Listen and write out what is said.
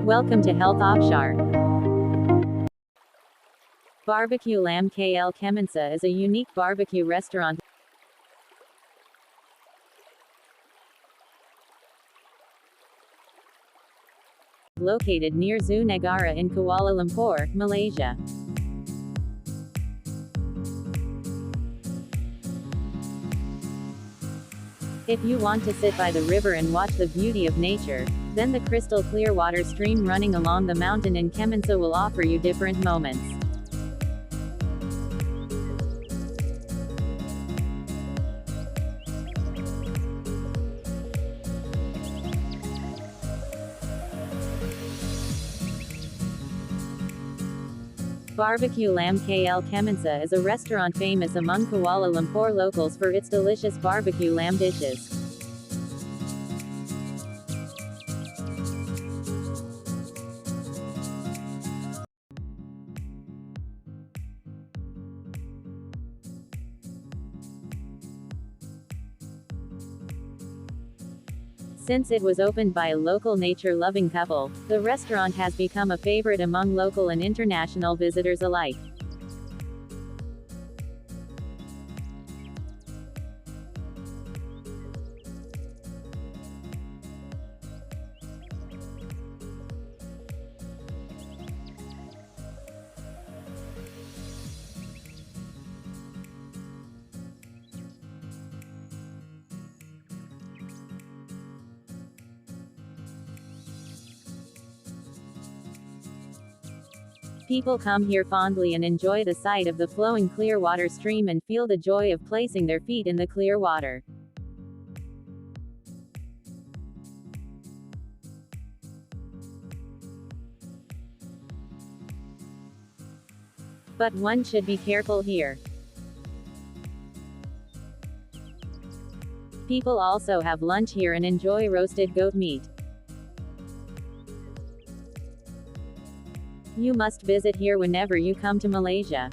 Welcome to Health Offshore. BBQ Lamb KL Kemensa is a unique barbecue restaurant located near Zoo Negara in Kuala Lumpur, Malaysia. If you want to sit by the river and watch the beauty of nature, then the crystal clear water stream running along the mountain in Kemensa will offer you different moments. BBQ Lamb KL Kemensa is a restaurant famous among Kuala Lumpur locals for its delicious barbecue lamb dishes. Since it was opened by a local nature-loving couple, the restaurant has become a favorite among local and international visitors alike. People come here fondly and enjoy the sight of the flowing clear water stream and feel the joy of placing their feet in the clear water. But one should be careful here. People also have lunch here and enjoy roasted goat meat. You must visit here whenever you come to Malaysia.